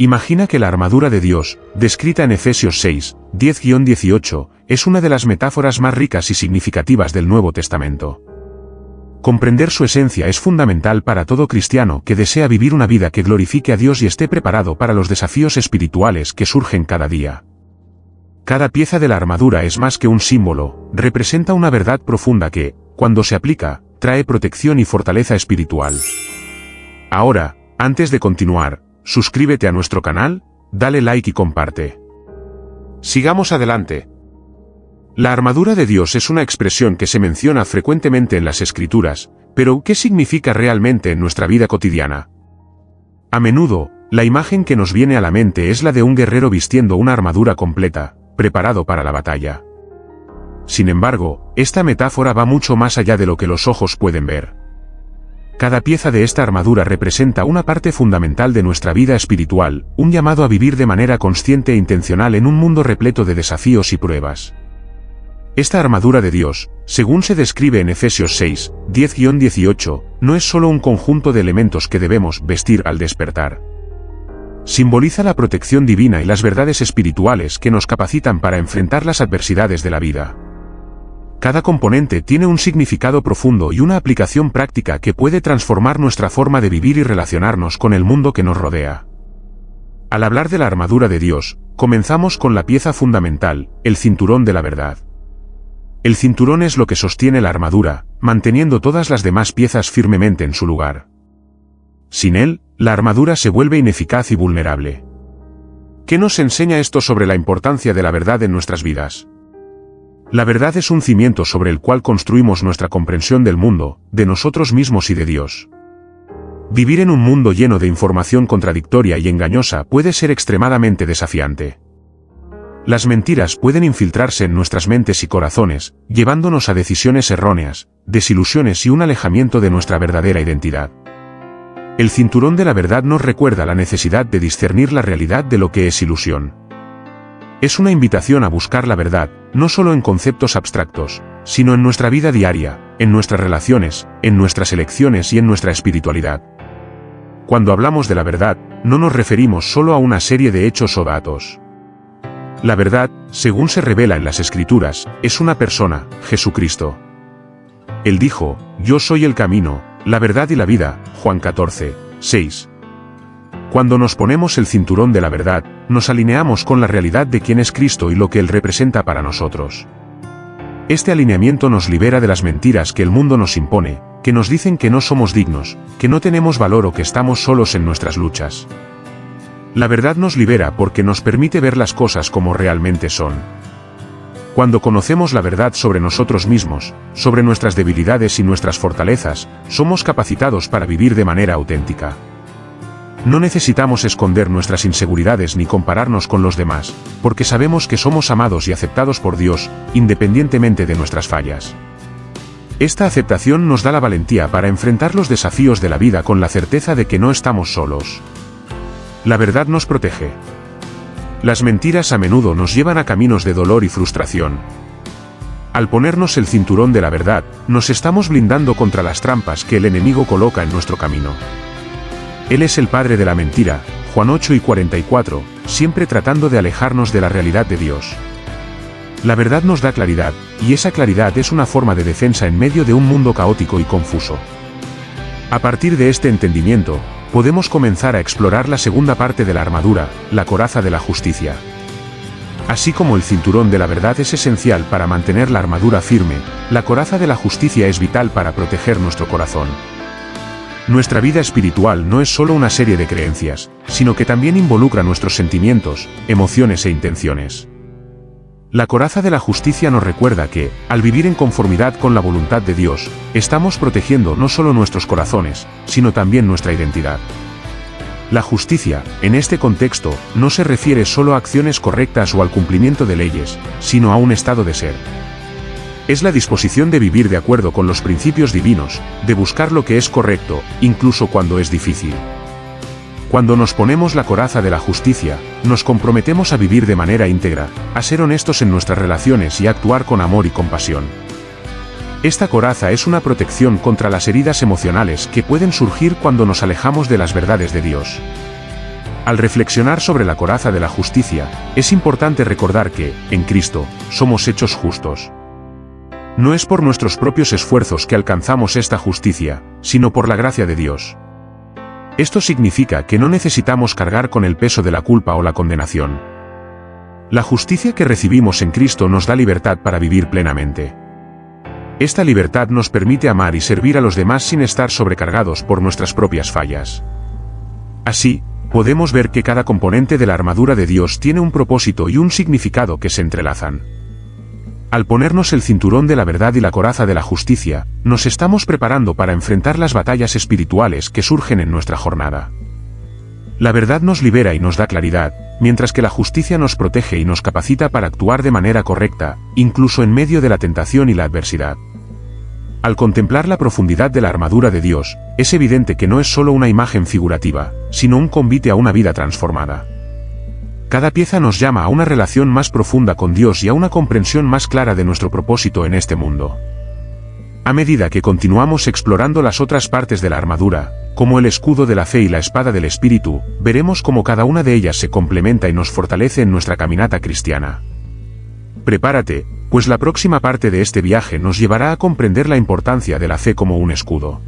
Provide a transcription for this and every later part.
Imagina que la armadura de Dios, descrita en Efesios 6, 10-18, es una de las metáforas más ricas y significativas del Nuevo Testamento. Comprender su esencia es fundamental para todo cristiano que desea vivir una vida que glorifique a Dios y esté preparado para los desafíos espirituales que surgen cada día. Cada pieza de la armadura es más que un símbolo, representa una verdad profunda que, cuando se aplica, trae protección y fortaleza espiritual. Ahora, antes de continuar, suscríbete a nuestro canal, dale like y comparte. Sigamos adelante. La armadura de Dios es una expresión que se menciona frecuentemente en las Escrituras, pero ¿qué significa realmente en nuestra vida cotidiana? A menudo, la imagen que nos viene a la mente es la de un guerrero vistiendo una armadura completa, preparado para la batalla. Sin embargo, esta metáfora va mucho más allá de lo que los ojos pueden ver. Cada pieza de esta armadura representa una parte fundamental de nuestra vida espiritual, un llamado a vivir de manera consciente e intencional en un mundo repleto de desafíos y pruebas. Esta armadura de Dios, según se describe en Efesios 6, 10-18, no es solo un conjunto de elementos que debemos vestir al despertar. Simboliza la protección divina y las verdades espirituales que nos capacitan para enfrentar las adversidades de la vida. Cada componente tiene un significado profundo y una aplicación práctica que puede transformar nuestra forma de vivir y relacionarnos con el mundo que nos rodea. Al hablar de la armadura de Dios, comenzamos con la pieza fundamental, el cinturón de la verdad. El cinturón es lo que sostiene la armadura, manteniendo todas las demás piezas firmemente en su lugar. Sin él, la armadura se vuelve ineficaz y vulnerable. ¿Qué nos enseña esto sobre la importancia de la verdad en nuestras vidas? La verdad es un cimiento sobre el cual construimos nuestra comprensión del mundo, de nosotros mismos y de Dios. Vivir en un mundo lleno de información contradictoria y engañosa puede ser extremadamente desafiante. Las mentiras pueden infiltrarse en nuestras mentes y corazones, llevándonos a decisiones erróneas, desilusiones y un alejamiento de nuestra verdadera identidad. El cinturón de la verdad nos recuerda la necesidad de discernir la realidad de lo que es ilusión. Es una invitación a buscar la verdad, no solo en conceptos abstractos, sino en nuestra vida diaria, en nuestras relaciones, en nuestras elecciones y en nuestra espiritualidad. Cuando hablamos de la verdad, no nos referimos solo a una serie de hechos o datos. La verdad, según se revela en las Escrituras, es una persona, Jesucristo. Él dijo, «Yo soy el camino, la verdad y la vida», Juan 14, 6. Cuando nos ponemos el cinturón de la verdad, nos alineamos con la realidad de quién es Cristo y lo que Él representa para nosotros. Este alineamiento nos libera de las mentiras que el mundo nos impone, que nos dicen que no somos dignos, que no tenemos valor o que estamos solos en nuestras luchas. La verdad nos libera porque nos permite ver las cosas como realmente son. Cuando conocemos la verdad sobre nosotros mismos, sobre nuestras debilidades y nuestras fortalezas, somos capacitados para vivir de manera auténtica. No necesitamos esconder nuestras inseguridades ni compararnos con los demás, porque sabemos que somos amados y aceptados por Dios, independientemente de nuestras fallas. Esta aceptación nos da la valentía para enfrentar los desafíos de la vida con la certeza de que no estamos solos. La verdad nos protege. Las mentiras a menudo nos llevan a caminos de dolor y frustración. Al ponernos el cinturón de la verdad, nos estamos blindando contra las trampas que el enemigo coloca en nuestro camino. Él es el padre de la mentira, Juan 8:44, siempre tratando de alejarnos de la realidad de Dios. La verdad nos da claridad, y esa claridad es una forma de defensa en medio de un mundo caótico y confuso. A partir de este entendimiento, podemos comenzar a explorar la segunda parte de la armadura, la coraza de la justicia. Así como el cinturón de la verdad es esencial para mantener la armadura firme, la coraza de la justicia es vital para proteger nuestro corazón. Nuestra vida espiritual no es solo una serie de creencias, sino que también involucra nuestros sentimientos, emociones e intenciones. La coraza de la justicia nos recuerda que, al vivir en conformidad con la voluntad de Dios, estamos protegiendo no solo nuestros corazones, sino también nuestra identidad. La justicia, en este contexto, no se refiere solo a acciones correctas o al cumplimiento de leyes, sino a un estado de ser. Es la disposición de vivir de acuerdo con los principios divinos, de buscar lo que es correcto, incluso cuando es difícil. Cuando nos ponemos la coraza de la justicia, nos comprometemos a vivir de manera íntegra, a ser honestos en nuestras relaciones y a actuar con amor y compasión. Esta coraza es una protección contra las heridas emocionales que pueden surgir cuando nos alejamos de las verdades de Dios. Al reflexionar sobre la coraza de la justicia, es importante recordar que, en Cristo, somos hechos justos. No es por nuestros propios esfuerzos que alcanzamos esta justicia, sino por la gracia de Dios. Esto significa que no necesitamos cargar con el peso de la culpa o la condenación. La justicia que recibimos en Cristo nos da libertad para vivir plenamente. Esta libertad nos permite amar y servir a los demás sin estar sobrecargados por nuestras propias fallas. Así, podemos ver que cada componente de la armadura de Dios tiene un propósito y un significado que se entrelazan. Al ponernos el cinturón de la verdad y la coraza de la justicia, nos estamos preparando para enfrentar las batallas espirituales que surgen en nuestra jornada. La verdad nos libera y nos da claridad, mientras que la justicia nos protege y nos capacita para actuar de manera correcta, incluso en medio de la tentación y la adversidad. Al contemplar la profundidad de la armadura de Dios, es evidente que no es solo una imagen figurativa, sino un convite a una vida transformada. Cada pieza nos llama a una relación más profunda con Dios y a una comprensión más clara de nuestro propósito en este mundo. A medida que continuamos explorando las otras partes de la armadura, como el escudo de la fe y la espada del Espíritu, veremos cómo cada una de ellas se complementa y nos fortalece en nuestra caminata cristiana. Prepárate, pues la próxima parte de este viaje nos llevará a comprender la importancia de la fe como un escudo.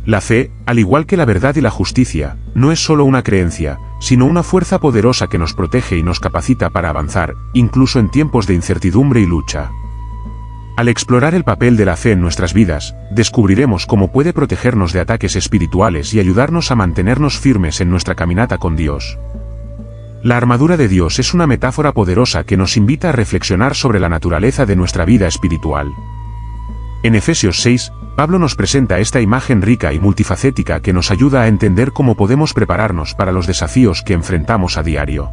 La fe, al igual que la verdad y la justicia, no es solo una creencia, sino una fuerza poderosa que nos protege y nos capacita para avanzar, incluso en tiempos de incertidumbre y lucha. Al explorar el papel de la fe en nuestras vidas, descubriremos cómo puede protegernos de ataques espirituales y ayudarnos a mantenernos firmes en nuestra caminata con Dios. La armadura de Dios es una metáfora poderosa que nos invita a reflexionar sobre la naturaleza de nuestra vida espiritual. En Efesios 6, Pablo nos presenta esta imagen rica y multifacética que nos ayuda a entender cómo podemos prepararnos para los desafíos que enfrentamos a diario.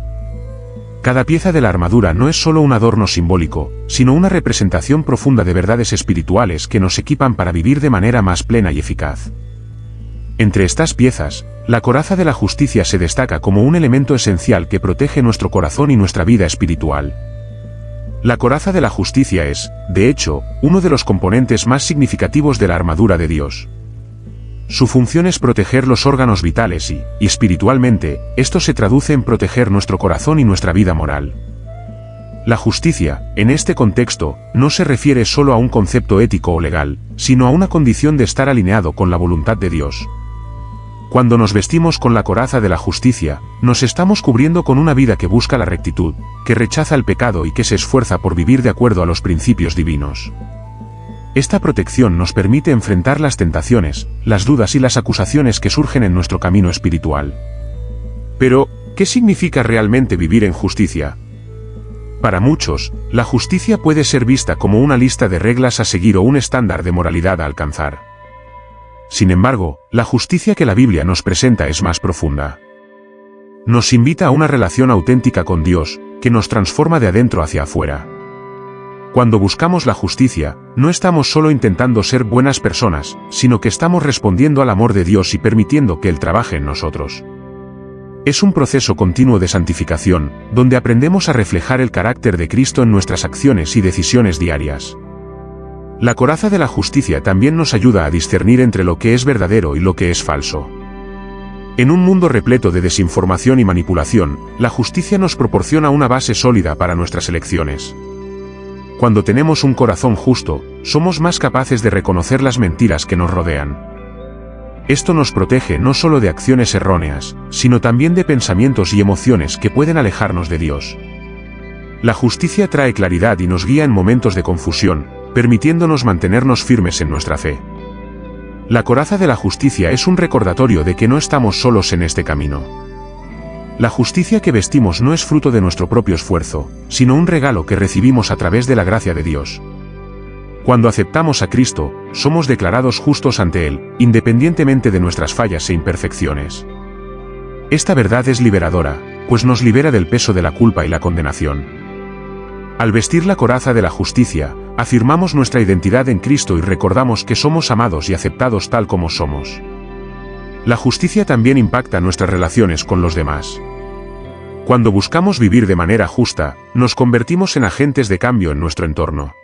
Cada pieza de la armadura no es solo un adorno simbólico, sino una representación profunda de verdades espirituales que nos equipan para vivir de manera más plena y eficaz. Entre estas piezas, la coraza de la justicia se destaca como un elemento esencial que protege nuestro corazón y nuestra vida espiritual. La coraza de la justicia es, de hecho, uno de los componentes más significativos de la armadura de Dios. Su función es proteger los órganos vitales y espiritualmente, esto se traduce en proteger nuestro corazón y nuestra vida moral. La justicia, en este contexto, no se refiere solo a un concepto ético o legal, sino a una condición de estar alineado con la voluntad de Dios. Cuando nos vestimos con la coraza de la justicia, nos estamos cubriendo con una vida que busca la rectitud, que rechaza el pecado y que se esfuerza por vivir de acuerdo a los principios divinos. Esta protección nos permite enfrentar las tentaciones, las dudas y las acusaciones que surgen en nuestro camino espiritual. Pero, ¿qué significa realmente vivir en justicia? Para muchos, la justicia puede ser vista como una lista de reglas a seguir o un estándar de moralidad a alcanzar. Sin embargo, la justicia que la Biblia nos presenta es más profunda. Nos invita a una relación auténtica con Dios, que nos transforma de adentro hacia afuera. Cuando buscamos la justicia, no estamos solo intentando ser buenas personas, sino que estamos respondiendo al amor de Dios y permitiendo que Él trabaje en nosotros. Es un proceso continuo de santificación, donde aprendemos a reflejar el carácter de Cristo en nuestras acciones y decisiones diarias. La coraza de la justicia también nos ayuda a discernir entre lo que es verdadero y lo que es falso. En un mundo repleto de desinformación y manipulación, la justicia nos proporciona una base sólida para nuestras elecciones. Cuando tenemos un corazón justo, somos más capaces de reconocer las mentiras que nos rodean. Esto nos protege no solo de acciones erróneas, sino también de pensamientos y emociones que pueden alejarnos de Dios. La justicia trae claridad y nos guía en momentos de confusión, permitiéndonos mantenernos firmes en nuestra fe. La coraza de la justicia es un recordatorio de que no estamos solos en este camino. La justicia que vestimos no es fruto de nuestro propio esfuerzo, sino un regalo que recibimos a través de la gracia de Dios. Cuando aceptamos a Cristo, somos declarados justos ante Él, independientemente de nuestras fallas e imperfecciones. Esta verdad es liberadora, pues nos libera del peso de la culpa y la condenación. Al vestir la coraza de la justicia, afirmamos nuestra identidad en Cristo y recordamos que somos amados y aceptados tal como somos. La justicia también impacta nuestras relaciones con los demás. Cuando buscamos vivir de manera justa, nos convertimos en agentes de cambio en nuestro entorno.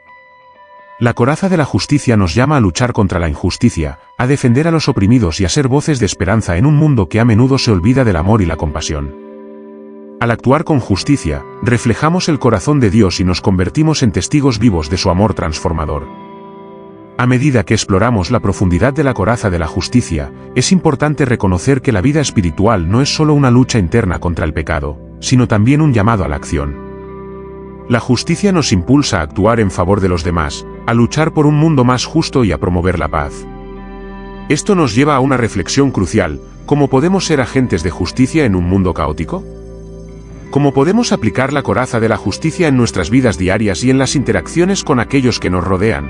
La coraza de la justicia nos llama a luchar contra la injusticia, a defender a los oprimidos y a ser voces de esperanza en un mundo que a menudo se olvida del amor y la compasión. Al actuar con justicia, reflejamos el corazón de Dios y nos convertimos en testigos vivos de su amor transformador. A medida que exploramos la profundidad de la coraza de la justicia, es importante reconocer que la vida espiritual no es solo una lucha interna contra el pecado, sino también un llamado a la acción. La justicia nos impulsa a actuar en favor de los demás, a luchar por un mundo más justo y a promover la paz. Esto nos lleva a una reflexión crucial: ¿cómo podemos ser agentes de justicia en un mundo caótico? ¿Cómo podemos aplicar la coraza de la justicia en nuestras vidas diarias y en las interacciones con aquellos que nos rodean?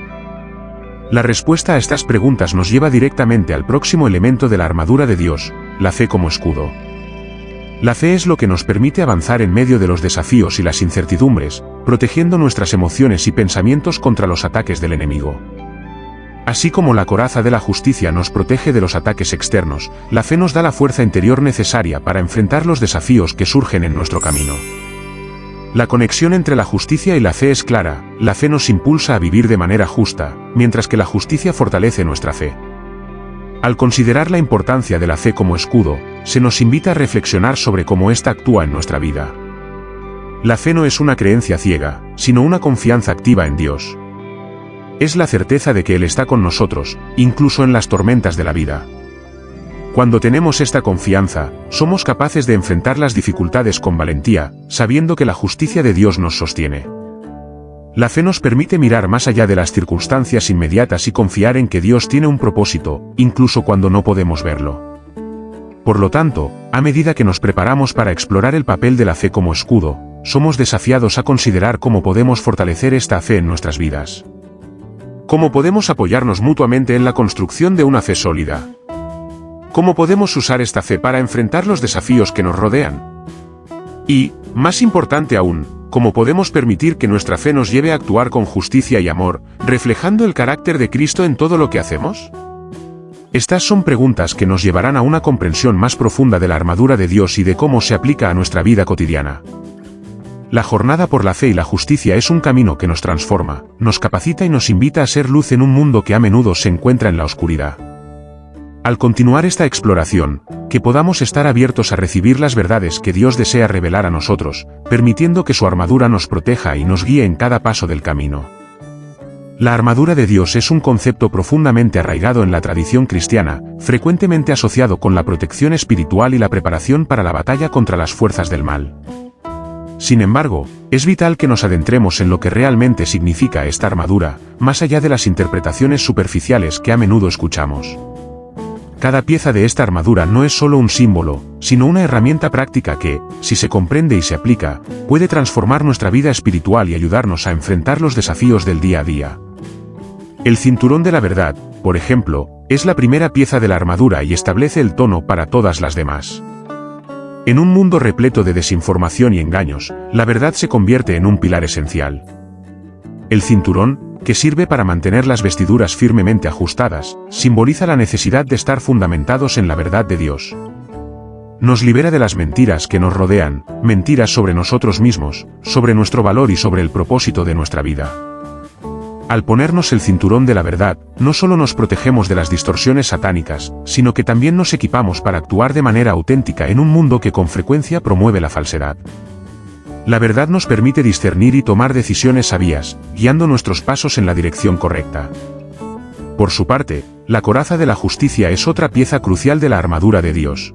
La respuesta a estas preguntas nos lleva directamente al próximo elemento de la armadura de Dios, la fe como escudo. La fe es lo que nos permite avanzar en medio de los desafíos y las incertidumbres, protegiendo nuestras emociones y pensamientos contra los ataques del enemigo. Así como la coraza de la justicia nos protege de los ataques externos, la fe nos da la fuerza interior necesaria para enfrentar los desafíos que surgen en nuestro camino. La conexión entre la justicia y la fe es clara: la fe nos impulsa a vivir de manera justa, mientras que la justicia fortalece nuestra fe. Al considerar la importancia de la fe como escudo, se nos invita a reflexionar sobre cómo ésta actúa en nuestra vida. La fe no es una creencia ciega, sino una confianza activa en Dios. Es la certeza de que Él está con nosotros, incluso en las tormentas de la vida. Cuando tenemos esta confianza, somos capaces de enfrentar las dificultades con valentía, sabiendo que la justicia de Dios nos sostiene. La fe nos permite mirar más allá de las circunstancias inmediatas y confiar en que Dios tiene un propósito, incluso cuando no podemos verlo. Por lo tanto, a medida que nos preparamos para explorar el papel de la fe como escudo, somos desafiados a considerar cómo podemos fortalecer esta fe en nuestras vidas. ¿Cómo podemos apoyarnos mutuamente en la construcción de una fe sólida? ¿Cómo podemos usar esta fe para enfrentar los desafíos que nos rodean? Y, más importante aún, ¿cómo podemos permitir que nuestra fe nos lleve a actuar con justicia y amor, reflejando el carácter de Cristo en todo lo que hacemos? Estas son preguntas que nos llevarán a una comprensión más profunda de la armadura de Dios y de cómo se aplica a nuestra vida cotidiana. La jornada por la fe y la justicia es un camino que nos transforma, nos capacita y nos invita a ser luz en un mundo que a menudo se encuentra en la oscuridad. Al continuar esta exploración, que podamos estar abiertos a recibir las verdades que Dios desea revelar a nosotros, permitiendo que su armadura nos proteja y nos guíe en cada paso del camino. La armadura de Dios es un concepto profundamente arraigado en la tradición cristiana, frecuentemente asociado con la protección espiritual y la preparación para la batalla contra las fuerzas del mal. Sin embargo, es vital que nos adentremos en lo que realmente significa esta armadura, más allá de las interpretaciones superficiales que a menudo escuchamos. Cada pieza de esta armadura no es solo un símbolo, sino una herramienta práctica que, si se comprende y se aplica, puede transformar nuestra vida espiritual y ayudarnos a enfrentar los desafíos del día a día. El cinturón de la verdad, por ejemplo, es la primera pieza de la armadura y establece el tono para todas las demás. En un mundo repleto de desinformación y engaños, la verdad se convierte en un pilar esencial. El cinturón, que sirve para mantener las vestiduras firmemente ajustadas, simboliza la necesidad de estar fundamentados en la verdad de Dios. Nos libera de las mentiras que nos rodean, mentiras sobre nosotros mismos, sobre nuestro valor y sobre el propósito de nuestra vida. Al ponernos el cinturón de la verdad, no solo nos protegemos de las distorsiones satánicas, sino que también nos equipamos para actuar de manera auténtica en un mundo que con frecuencia promueve la falsedad. La verdad nos permite discernir y tomar decisiones sabias, guiando nuestros pasos en la dirección correcta. Por su parte, la coraza de la justicia es otra pieza crucial de la armadura de Dios.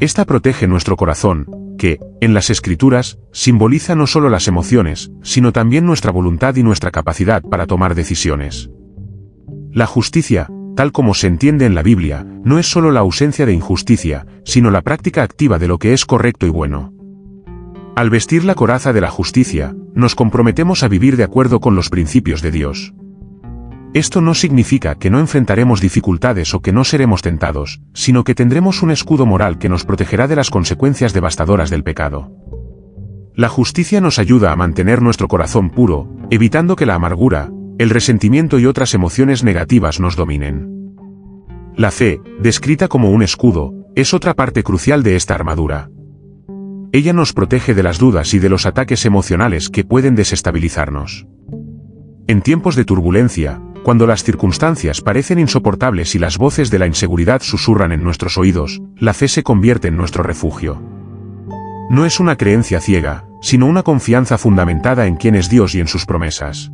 Esta protege nuestro corazón, que, en las Escrituras, simboliza no solo las emociones, sino también nuestra voluntad y nuestra capacidad para tomar decisiones. La justicia, tal como se entiende en la Biblia, no es solo la ausencia de injusticia, sino la práctica activa de lo que es correcto y bueno. Al vestir la coraza de la justicia, nos comprometemos a vivir de acuerdo con los principios de Dios. Esto no significa que no enfrentaremos dificultades o que no seremos tentados, sino que tendremos un escudo moral que nos protegerá de las consecuencias devastadoras del pecado. La justicia nos ayuda a mantener nuestro corazón puro, evitando que la amargura, el resentimiento y otras emociones negativas nos dominen. La fe, descrita como un escudo, es otra parte crucial de esta armadura. Ella nos protege de las dudas y de los ataques emocionales que pueden desestabilizarnos. En tiempos de turbulencia, cuando las circunstancias parecen insoportables y las voces de la inseguridad susurran en nuestros oídos, la fe se convierte en nuestro refugio. No es una creencia ciega, sino una confianza fundamentada en quién es Dios y en sus promesas.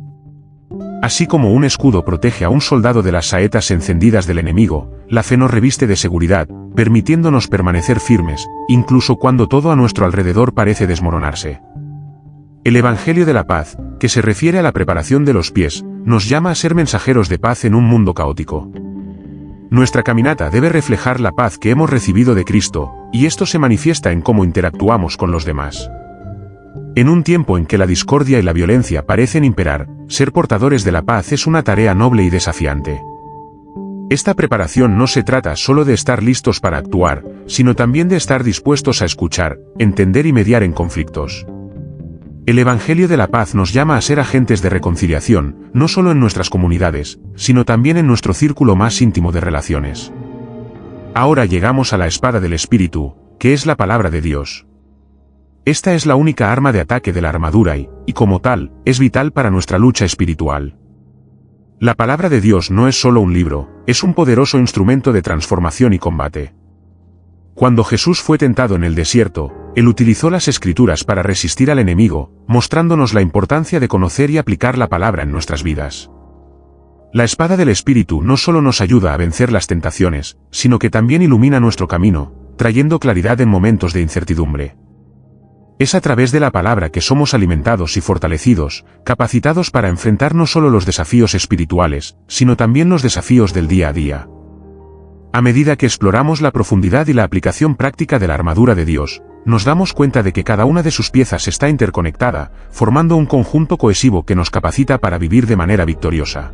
Así como un escudo protege a un soldado de las saetas encendidas del enemigo, la fe nos reviste de seguridad, permitiéndonos permanecer firmes, incluso cuando todo a nuestro alrededor parece desmoronarse. El Evangelio de la Paz, que se refiere a la preparación de los pies, nos llama a ser mensajeros de paz en un mundo caótico. Nuestra caminata debe reflejar la paz que hemos recibido de Cristo, y esto se manifiesta en cómo interactuamos con los demás. En un tiempo en que la discordia y la violencia parecen imperar, ser portadores de la paz es una tarea noble y desafiante. Esta preparación no se trata solo de estar listos para actuar, sino también de estar dispuestos a escuchar, entender y mediar en conflictos. El Evangelio de la Paz nos llama a ser agentes de reconciliación, no solo en nuestras comunidades, sino también en nuestro círculo más íntimo de relaciones. Ahora llegamos a la espada del Espíritu, que es la palabra de Dios. Esta es la única arma de ataque de la armadura y, como tal, es vital para nuestra lucha espiritual. La palabra de Dios no es solo un libro, es un poderoso instrumento de transformación y combate. Cuando Jesús fue tentado en el desierto, Él utilizó las Escrituras para resistir al enemigo, mostrándonos la importancia de conocer y aplicar la palabra en nuestras vidas. La espada del Espíritu no solo nos ayuda a vencer las tentaciones, sino que también ilumina nuestro camino, trayendo claridad en momentos de incertidumbre. Es a través de la palabra que somos alimentados y fortalecidos, capacitados para enfrentar no solo los desafíos espirituales, sino también los desafíos del día a día. A medida que exploramos la profundidad y la aplicación práctica de la armadura de Dios, nos damos cuenta de que cada una de sus piezas está interconectada, formando un conjunto cohesivo que nos capacita para vivir de manera victoriosa.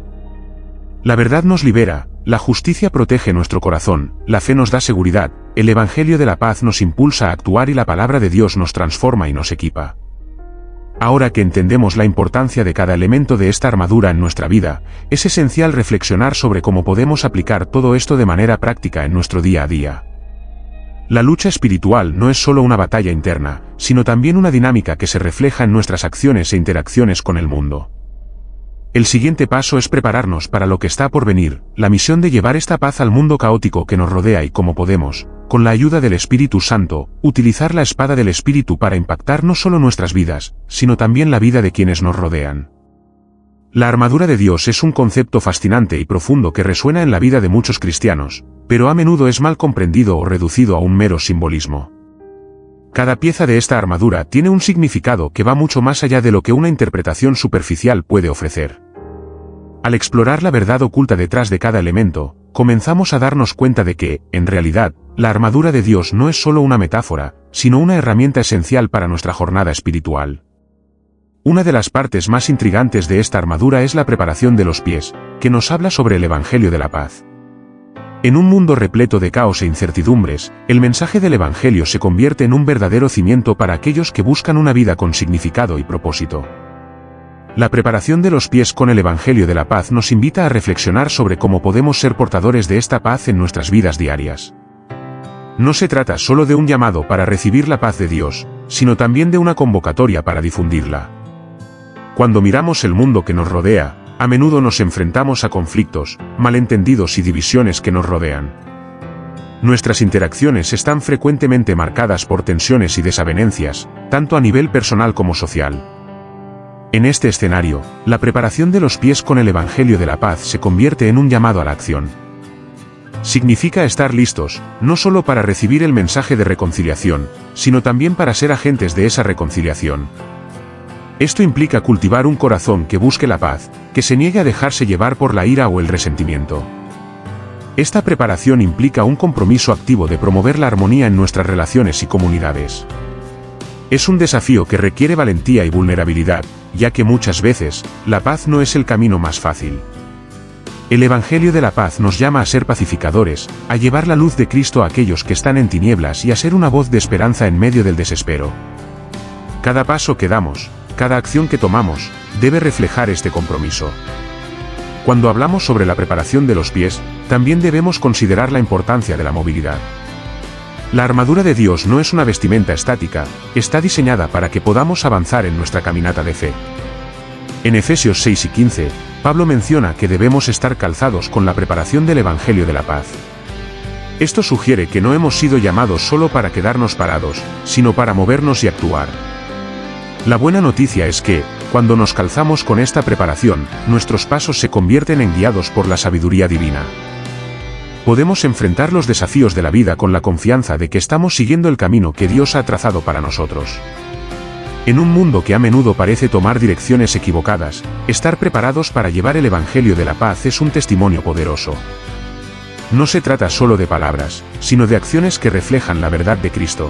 La verdad nos libera, la justicia protege nuestro corazón, la fe nos da seguridad, el Evangelio de la Paz nos impulsa a actuar y la palabra de Dios nos transforma y nos equipa. Ahora que entendemos la importancia de cada elemento de esta armadura en nuestra vida, es esencial reflexionar sobre cómo podemos aplicar todo esto de manera práctica en nuestro día a día. La lucha espiritual no es solo una batalla interna, sino también una dinámica que se refleja en nuestras acciones e interacciones con el mundo. El siguiente paso es prepararnos para lo que está por venir, la misión de llevar esta paz al mundo caótico que nos rodea y como podemos, con la ayuda del Espíritu Santo, utilizar la espada del Espíritu para impactar no solo nuestras vidas, sino también la vida de quienes nos rodean. La armadura de Dios es un concepto fascinante y profundo que resuena en la vida de muchos cristianos, pero a menudo es mal comprendido o reducido a un mero simbolismo. Cada pieza de esta armadura tiene un significado que va mucho más allá de lo que una interpretación superficial puede ofrecer. Al explorar la verdad oculta detrás de cada elemento, comenzamos a darnos cuenta de que, en realidad, la armadura de Dios no es solo una metáfora, sino una herramienta esencial para nuestra jornada espiritual. Una de las partes más intrigantes de esta armadura es la preparación de los pies, que nos habla sobre el Evangelio de la Paz. En un mundo repleto de caos e incertidumbres, el mensaje del Evangelio se convierte en un verdadero cimiento para aquellos que buscan una vida con significado y propósito. La preparación de los pies con el Evangelio de la Paz nos invita a reflexionar sobre cómo podemos ser portadores de esta paz en nuestras vidas diarias. No se trata solo de un llamado para recibir la paz de Dios, sino también de una convocatoria para difundirla. Cuando miramos el mundo que nos rodea, a menudo nos enfrentamos a conflictos, malentendidos y divisiones que nos rodean. Nuestras interacciones están frecuentemente marcadas por tensiones y desavenencias, tanto a nivel personal como social. En este escenario, la preparación de los pies con el Evangelio de la Paz se convierte en un llamado a la acción. Significa estar listos, no solo para recibir el mensaje de reconciliación, sino también para ser agentes de esa reconciliación. Esto implica cultivar un corazón que busque la paz, que se niegue a dejarse llevar por la ira o el resentimiento. Esta preparación implica un compromiso activo de promover la armonía en nuestras relaciones y comunidades. Es un desafío que requiere valentía y vulnerabilidad, ya que muchas veces, la paz no es el camino más fácil. El Evangelio de la Paz nos llama a ser pacificadores, a llevar la luz de Cristo a aquellos que están en tinieblas y a ser una voz de esperanza en medio del desespero. Cada paso que damos, cada acción que tomamos, debe reflejar este compromiso. Cuando hablamos sobre la preparación de los pies, también debemos considerar la importancia de la movilidad. La armadura de Dios no es una vestimenta estática, está diseñada para que podamos avanzar en nuestra caminata de fe. En Efesios 6 y 15, Pablo menciona que debemos estar calzados con la preparación del Evangelio de la paz. Esto sugiere que no hemos sido llamados solo para quedarnos parados, sino para movernos y actuar. La buena noticia es que, cuando nos calzamos con esta preparación, nuestros pasos se convierten en guiados por la sabiduría divina. Podemos enfrentar los desafíos de la vida con la confianza de que estamos siguiendo el camino que Dios ha trazado para nosotros. En un mundo que a menudo parece tomar direcciones equivocadas, estar preparados para llevar el Evangelio de la paz es un testimonio poderoso. No se trata solo de palabras, sino de acciones que reflejan la verdad de Cristo.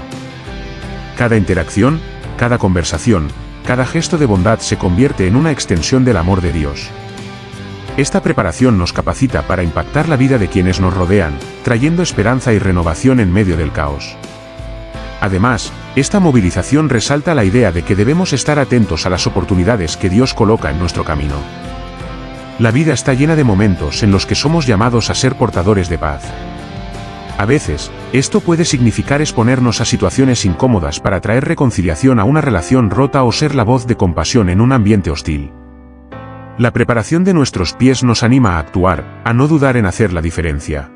Cada interacción, cada conversación, cada gesto de bondad se convierte en una extensión del amor de Dios. Esta preparación nos capacita para impactar la vida de quienes nos rodean, trayendo esperanza y renovación en medio del caos. Además, esta movilización resalta la idea de que debemos estar atentos a las oportunidades que Dios coloca en nuestro camino. La vida está llena de momentos en los que somos llamados a ser portadores de paz. A veces, esto puede significar exponernos a situaciones incómodas para traer reconciliación a una relación rota o ser la voz de compasión en un ambiente hostil. La preparación de nuestros pies nos anima a actuar, a no dudar en hacer la diferencia.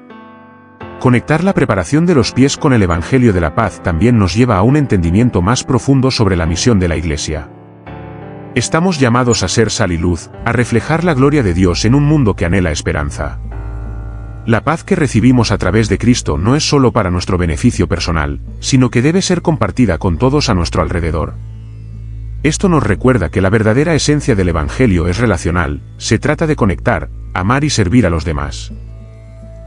Conectar la preparación de los pies con el Evangelio de la paz también nos lleva a un entendimiento más profundo sobre la misión de la Iglesia. Estamos llamados a ser sal y luz, a reflejar la gloria de Dios en un mundo que anhela esperanza. La paz que recibimos a través de Cristo no es solo para nuestro beneficio personal, sino que debe ser compartida con todos a nuestro alrededor. Esto nos recuerda que la verdadera esencia del Evangelio es relacional, se trata de conectar, amar y servir a los demás.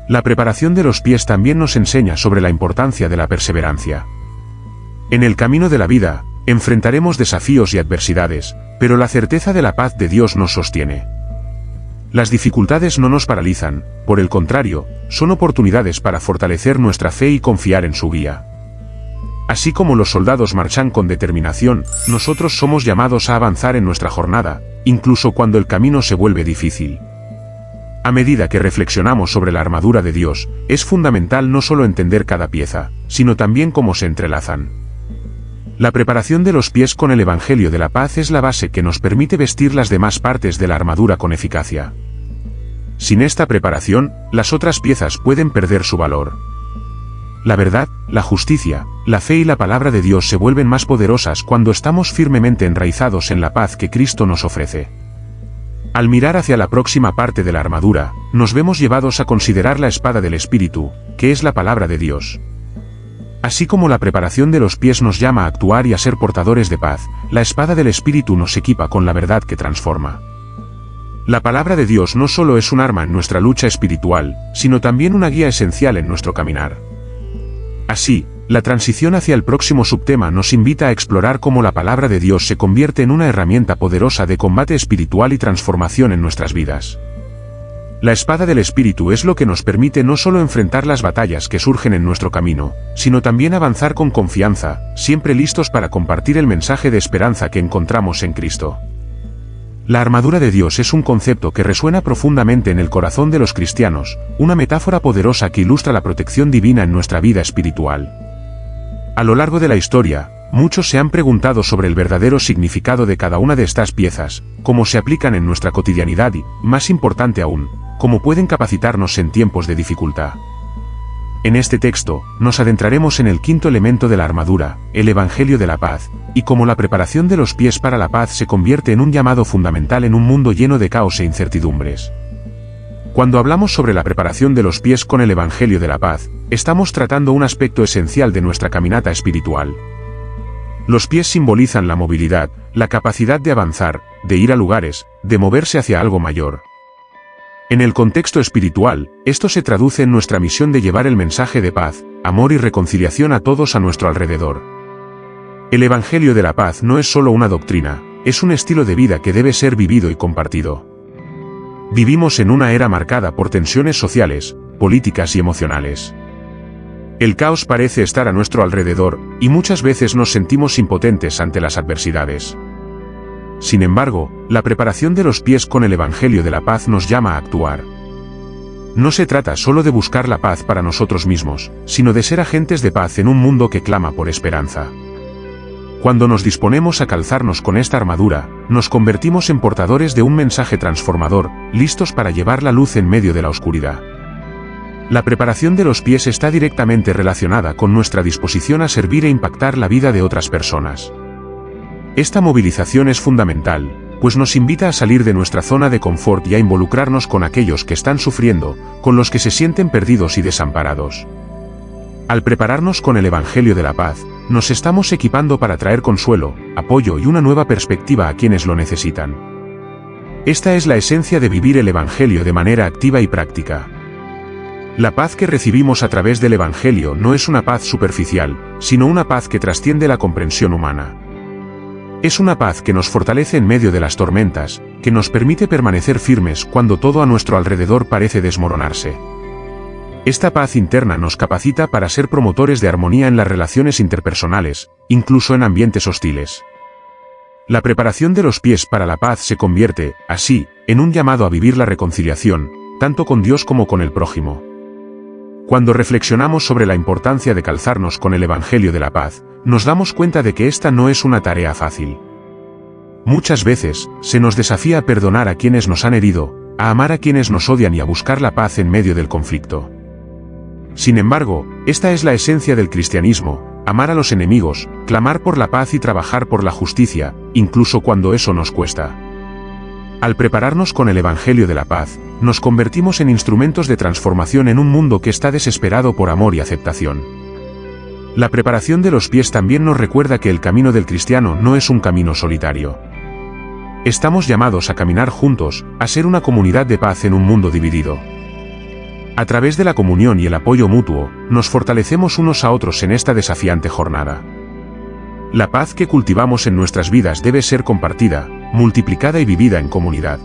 La preparación de los pies también nos enseña sobre la importancia de la perseverancia. En el camino de la vida, enfrentaremos desafíos y adversidades, pero la certeza de la paz de Dios nos sostiene. Las dificultades no nos paralizan, por el contrario, son oportunidades para fortalecer nuestra fe y confiar en su guía. Así como los soldados marchan con determinación, nosotros somos llamados a avanzar en nuestra jornada, incluso cuando el camino se vuelve difícil. A medida que reflexionamos sobre la armadura de Dios, es fundamental no solo entender cada pieza, sino también cómo se entrelazan. La preparación de los pies con el Evangelio de la paz es la base que nos permite vestir las demás partes de la armadura con eficacia. Sin esta preparación, las otras piezas pueden perder su valor. La verdad, la justicia, la fe y la palabra de Dios se vuelven más poderosas cuando estamos firmemente enraizados en la paz que Cristo nos ofrece. Al mirar hacia la próxima parte de la armadura, nos vemos llevados a considerar la espada del Espíritu, que es la palabra de Dios. Así como la preparación de los pies nos llama a actuar y a ser portadores de paz, la espada del Espíritu nos equipa con la verdad que transforma. La palabra de Dios no solo es un arma en nuestra lucha espiritual, sino también una guía esencial en nuestro caminar. Así, la transición hacia el próximo subtema nos invita a explorar cómo la palabra de Dios se convierte en una herramienta poderosa de combate espiritual y transformación en nuestras vidas. La espada del Espíritu es lo que nos permite no solo enfrentar las batallas que surgen en nuestro camino, sino también avanzar con confianza, siempre listos para compartir el mensaje de esperanza que encontramos en Cristo. La armadura de Dios es un concepto que resuena profundamente en el corazón de los cristianos, una metáfora poderosa que ilustra la protección divina en nuestra vida espiritual. A lo largo de la historia, muchos se han preguntado sobre el verdadero significado de cada una de estas piezas, cómo se aplican en nuestra cotidianidad y, más importante aún, cómo pueden capacitarnos en tiempos de dificultad. En este texto, nos adentraremos en el quinto elemento de la armadura, el Evangelio de la paz, y cómo la preparación de los pies para la paz se convierte en un llamado fundamental en un mundo lleno de caos e incertidumbres. Cuando hablamos sobre la preparación de los pies con el Evangelio de la paz, estamos tratando un aspecto esencial de nuestra caminata espiritual. Los pies simbolizan la movilidad, la capacidad de avanzar, de ir a lugares, de moverse hacia algo mayor. En el contexto espiritual, esto se traduce en nuestra misión de llevar el mensaje de paz, amor y reconciliación a todos a nuestro alrededor. El Evangelio de la paz no es solo una doctrina, es un estilo de vida que debe ser vivido y compartido. Vivimos en una era marcada por tensiones sociales, políticas y emocionales. El caos parece estar a nuestro alrededor, y muchas veces nos sentimos impotentes ante las adversidades. Sin embargo, la preparación de los pies con el Evangelio de la paz nos llama a actuar. No se trata solo de buscar la paz para nosotros mismos, sino de ser agentes de paz en un mundo que clama por esperanza. Cuando nos disponemos a calzarnos con esta armadura, nos convertimos en portadores de un mensaje transformador, listos para llevar la luz en medio de la oscuridad. La preparación de los pies está directamente relacionada con nuestra disposición a servir e impactar la vida de otras personas. Esta movilización es fundamental, pues nos invita a salir de nuestra zona de confort y a involucrarnos con aquellos que están sufriendo, con los que se sienten perdidos y desamparados. Al prepararnos con el Evangelio de la Paz, nos estamos equipando para traer consuelo, apoyo y una nueva perspectiva a quienes lo necesitan. Esta es la esencia de vivir el Evangelio de manera activa y práctica. La paz que recibimos a través del Evangelio no es una paz superficial, sino una paz que trasciende la comprensión humana. Es una paz que nos fortalece en medio de las tormentas, que nos permite permanecer firmes cuando todo a nuestro alrededor parece desmoronarse. Esta paz interna nos capacita para ser promotores de armonía en las relaciones interpersonales, incluso en ambientes hostiles. La preparación de los pies para la paz se convierte, así, en un llamado a vivir la reconciliación, tanto con Dios como con el prójimo. Cuando reflexionamos sobre la importancia de calzarnos con el Evangelio de la Paz, nos damos cuenta de que esta no es una tarea fácil. Muchas veces, se nos desafía a perdonar a quienes nos han herido, a amar a quienes nos odian y a buscar la paz en medio del conflicto. Sin embargo, esta es la esencia del cristianismo: amar a los enemigos, clamar por la paz y trabajar por la justicia, incluso cuando eso nos cuesta. Al prepararnos con el Evangelio de la Paz, nos convertimos en instrumentos de transformación en un mundo que está desesperado por amor y aceptación. La preparación de los pies también nos recuerda que el camino del cristiano no es un camino solitario. Estamos llamados a caminar juntos, a ser una comunidad de paz en un mundo dividido. A través de la comunión y el apoyo mutuo, nos fortalecemos unos a otros en esta desafiante jornada. La paz que cultivamos en nuestras vidas debe ser compartida, multiplicada y vivida en comunidad.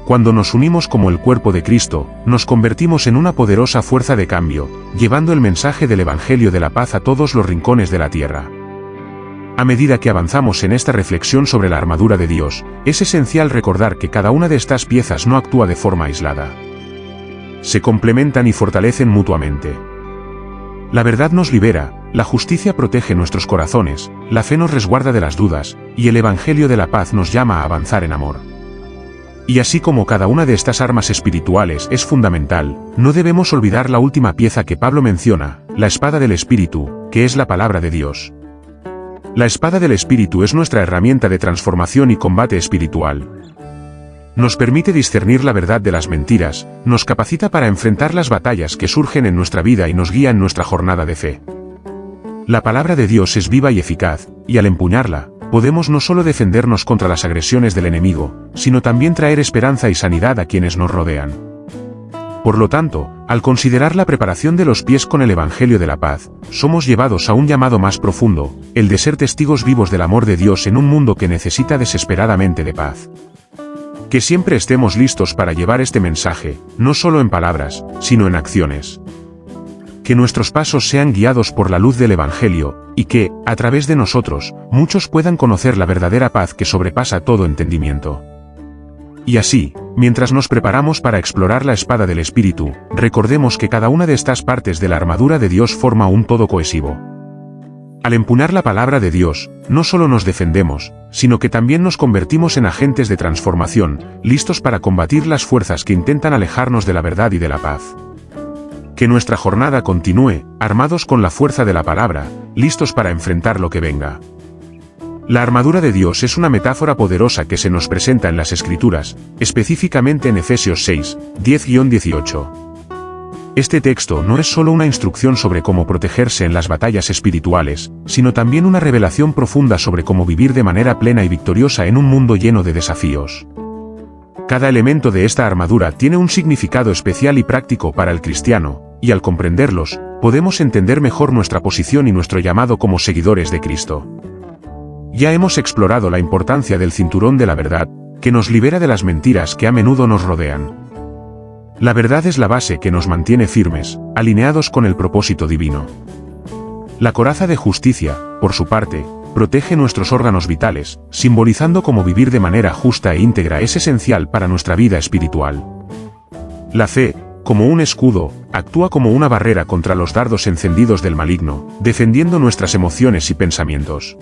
Cuando nos unimos como el cuerpo de Cristo, nos convertimos en una poderosa fuerza de cambio, llevando el mensaje del Evangelio de la Paz a todos los rincones de la tierra. A medida que avanzamos en esta reflexión sobre la armadura de Dios, es esencial recordar que cada una de estas piezas no actúa de forma aislada. Se complementan y fortalecen mutuamente. La verdad nos libera, la justicia protege nuestros corazones, la fe nos resguarda de las dudas, y el Evangelio de la Paz nos llama a avanzar en amor. Y así como cada una de estas armas espirituales es fundamental, no debemos olvidar la última pieza que Pablo menciona, la espada del Espíritu, que es la palabra de Dios. La espada del Espíritu es nuestra herramienta de transformación y combate espiritual. Nos permite discernir la verdad de las mentiras, nos capacita para enfrentar las batallas que surgen en nuestra vida y nos guía en nuestra jornada de fe. La palabra de Dios es viva y eficaz, y al empuñarla, podemos no solo defendernos contra las agresiones del enemigo, sino también traer esperanza y sanidad a quienes nos rodean. Por lo tanto, al considerar la preparación de los pies con el Evangelio de la Paz, somos llevados a un llamado más profundo, el de ser testigos vivos del amor de Dios en un mundo que necesita desesperadamente de paz. Que siempre estemos listos para llevar este mensaje, no solo en palabras, sino en acciones. Que nuestros pasos sean guiados por la luz del Evangelio, y que, a través de nosotros, muchos puedan conocer la verdadera paz que sobrepasa todo entendimiento. Y así, mientras nos preparamos para explorar la espada del Espíritu, recordemos que cada una de estas partes de la armadura de Dios forma un todo cohesivo. Al empuñar la palabra de Dios, no solo nos defendemos, sino que también nos convertimos en agentes de transformación, listos para combatir las fuerzas que intentan alejarnos de la verdad y de la paz. Que nuestra jornada continúe, armados con la fuerza de la palabra, listos para enfrentar lo que venga. La armadura de Dios es una metáfora poderosa que se nos presenta en las Escrituras, específicamente en Efesios 6, 10-18. Este texto no es solo una instrucción sobre cómo protegerse en las batallas espirituales, sino también una revelación profunda sobre cómo vivir de manera plena y victoriosa en un mundo lleno de desafíos. Cada elemento de esta armadura tiene un significado especial y práctico para el cristiano, y al comprenderlos, podemos entender mejor nuestra posición y nuestro llamado como seguidores de Cristo. Ya hemos explorado la importancia del cinturón de la verdad, que nos libera de las mentiras que a menudo nos rodean. La verdad es la base que nos mantiene firmes, alineados con el propósito divino. La coraza de justicia, por su parte, protege nuestros órganos vitales, simbolizando cómo vivir de manera justa e íntegra es esencial para nuestra vida espiritual. La fe, como un escudo, actúa como una barrera contra los dardos encendidos del maligno, defendiendo nuestras emociones y pensamientos.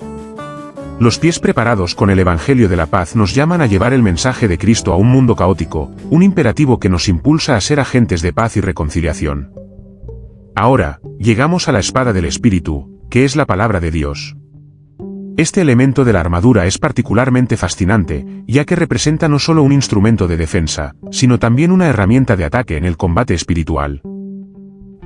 Los pies preparados con el Evangelio de la paz nos llaman a llevar el mensaje de Cristo a un mundo caótico, un imperativo que nos impulsa a ser agentes de paz y reconciliación. Ahora, llegamos a la espada del Espíritu, que es la palabra de Dios. Este elemento de la armadura es particularmente fascinante, ya que representa no solo un instrumento de defensa, sino también una herramienta de ataque en el combate espiritual.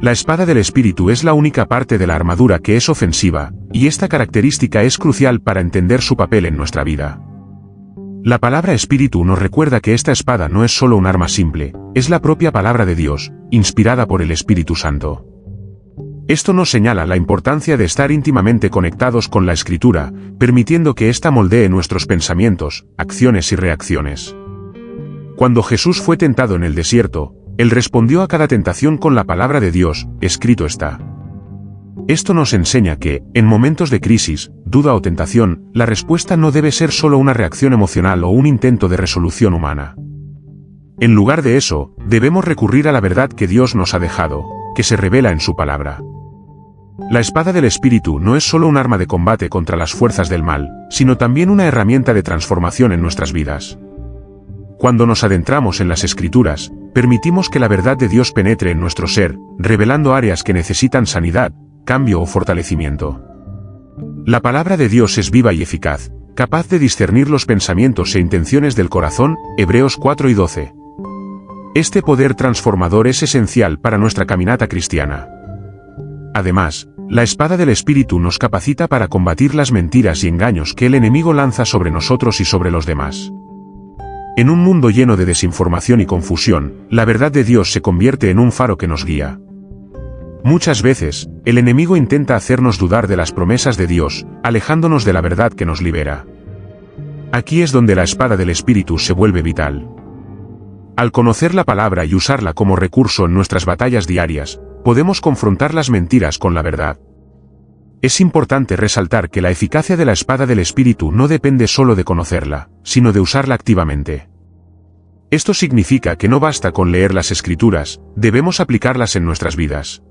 La espada del Espíritu es la única parte de la armadura que es ofensiva, y esta característica es crucial para entender su papel en nuestra vida. La palabra Espíritu nos recuerda que esta espada no es solo un arma simple, es la propia palabra de Dios, inspirada por el Espíritu Santo. Esto nos señala la importancia de estar íntimamente conectados con la Escritura, permitiendo que ésta moldee nuestros pensamientos, acciones y reacciones. Cuando Jesús fue tentado en el desierto, Él respondió a cada tentación con la palabra de Dios, escrito está. Esto nos enseña que, en momentos de crisis, duda o tentación, la respuesta no debe ser solo una reacción emocional o un intento de resolución humana. En lugar de eso, debemos recurrir a la verdad que Dios nos ha dejado, que se revela en su palabra. La espada del Espíritu no es solo un arma de combate contra las fuerzas del mal, sino también una herramienta de transformación en nuestras vidas. Cuando nos adentramos en las Escrituras, permitimos que la verdad de Dios penetre en nuestro ser, revelando áreas que necesitan sanidad, cambio o fortalecimiento. La palabra de Dios es viva y eficaz, capaz de discernir los pensamientos e intenciones del corazón, Hebreos 4:12. Este poder transformador es esencial para nuestra caminata cristiana. Además, la espada del Espíritu nos capacita para combatir las mentiras y engaños que el enemigo lanza sobre nosotros y sobre los demás. En un mundo lleno de desinformación y confusión, la verdad de Dios se convierte en un faro que nos guía. Muchas veces, el enemigo intenta hacernos dudar de las promesas de Dios, alejándonos de la verdad que nos libera. Aquí es donde la espada del Espíritu se vuelve vital. Al conocer la palabra y usarla como recurso en nuestras batallas diarias, podemos confrontar las mentiras con la verdad. Es importante resaltar que la eficacia de la espada del Espíritu no depende solo de conocerla, sino de usarla activamente. Esto significa que no basta con leer las Escrituras, debemos aplicarlas en nuestras vidas.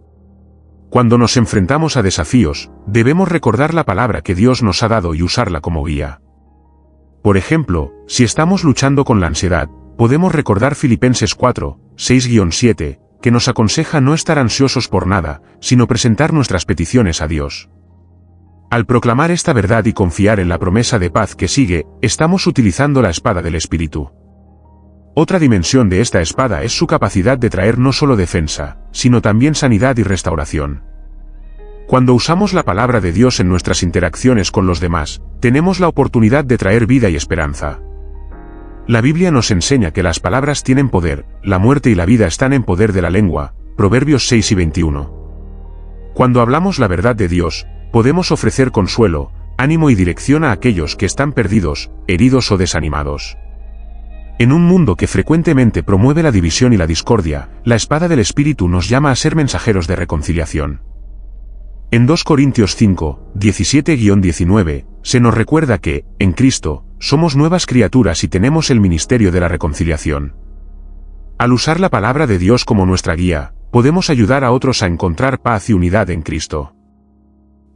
Cuando nos enfrentamos a desafíos, debemos recordar la palabra que Dios nos ha dado y usarla como guía. Por ejemplo, si estamos luchando con la ansiedad, podemos recordar Filipenses 4, 6-7, que nos aconseja no estar ansiosos por nada, sino presentar nuestras peticiones a Dios. Al proclamar esta verdad y confiar en la promesa de paz que sigue, estamos utilizando la espada del Espíritu. Otra dimensión de esta espada es su capacidad de traer no solo defensa, sino también sanidad y restauración. Cuando usamos la palabra de Dios en nuestras interacciones con los demás, tenemos la oportunidad de traer vida y esperanza. La Biblia nos enseña que las palabras tienen poder, la muerte y la vida están en poder de la lengua, Proverbios 6:21. Cuando hablamos la verdad de Dios, podemos ofrecer consuelo, ánimo y dirección a aquellos que están perdidos, heridos o desanimados. En un mundo que frecuentemente promueve la división y la discordia, la espada del Espíritu nos llama a ser mensajeros de reconciliación. En 2 Corintios 5, 17-19, se nos recuerda que, en Cristo, somos nuevas criaturas y tenemos el ministerio de la reconciliación. Al usar la palabra de Dios como nuestra guía, podemos ayudar a otros a encontrar paz y unidad en Cristo.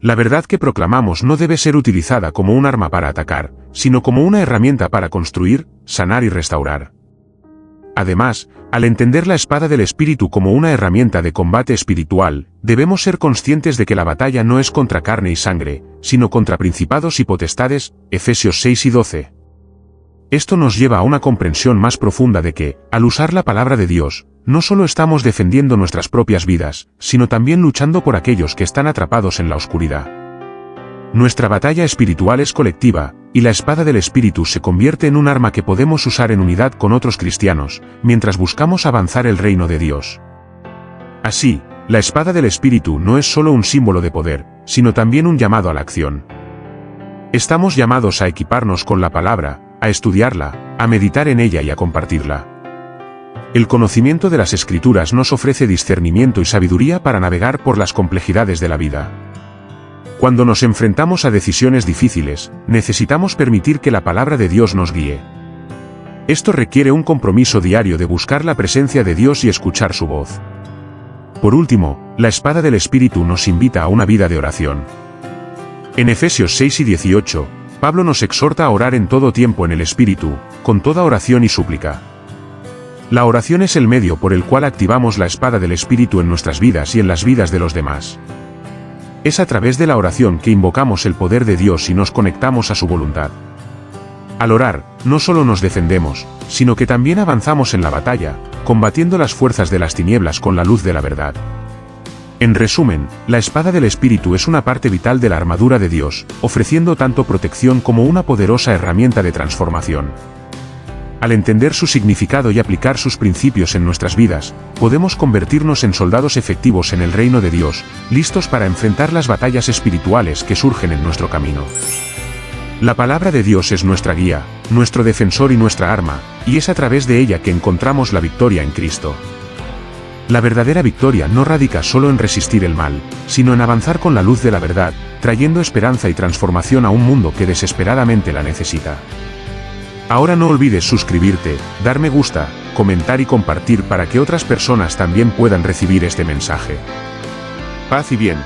La verdad que proclamamos no debe ser utilizada como un arma para atacar, sino como una herramienta para construir, sanar y restaurar. Además, al entender la espada del Espíritu como una herramienta de combate espiritual, debemos ser conscientes de que la batalla no es contra carne y sangre, sino contra principados y potestades, Efesios 6:12. Esto nos lleva a una comprensión más profunda de que, al usar la palabra de Dios, no solo estamos defendiendo nuestras propias vidas, sino también luchando por aquellos que están atrapados en la oscuridad. Nuestra batalla espiritual es colectiva, y la espada del Espíritu se convierte en un arma que podemos usar en unidad con otros cristianos, mientras buscamos avanzar el reino de Dios. Así, la espada del Espíritu no es solo un símbolo de poder, sino también un llamado a la acción. Estamos llamados a equiparnos con la palabra, a estudiarla, a meditar en ella y a compartirla. El conocimiento de las Escrituras nos ofrece discernimiento y sabiduría para navegar por las complejidades de la vida. Cuando nos enfrentamos a decisiones difíciles, necesitamos permitir que la palabra de Dios nos guíe. Esto requiere un compromiso diario de buscar la presencia de Dios y escuchar su voz. Por último, la espada del Espíritu nos invita a una vida de oración. En Efesios 6:18, Pablo nos exhorta a orar en todo tiempo en el Espíritu, con toda oración y súplica. La oración es el medio por el cual activamos la espada del Espíritu en nuestras vidas y en las vidas de los demás. Es a través de la oración que invocamos el poder de Dios y nos conectamos a su voluntad. Al orar, no solo nos defendemos, sino que también avanzamos en la batalla, combatiendo las fuerzas de las tinieblas con la luz de la verdad. En resumen, la espada del Espíritu es una parte vital de la armadura de Dios, ofreciendo tanto protección como una poderosa herramienta de transformación. Al entender su significado y aplicar sus principios en nuestras vidas, podemos convertirnos en soldados efectivos en el reino de Dios, listos para enfrentar las batallas espirituales que surgen en nuestro camino. La palabra de Dios es nuestra guía, nuestro defensor y nuestra arma, y es a través de ella que encontramos la victoria en Cristo. La verdadera victoria no radica solo en resistir el mal, sino en avanzar con la luz de la verdad, trayendo esperanza y transformación a un mundo que desesperadamente la necesita. Ahora no olvides suscribirte, dar me gusta, comentar y compartir para que otras personas también puedan recibir este mensaje. Paz y bien.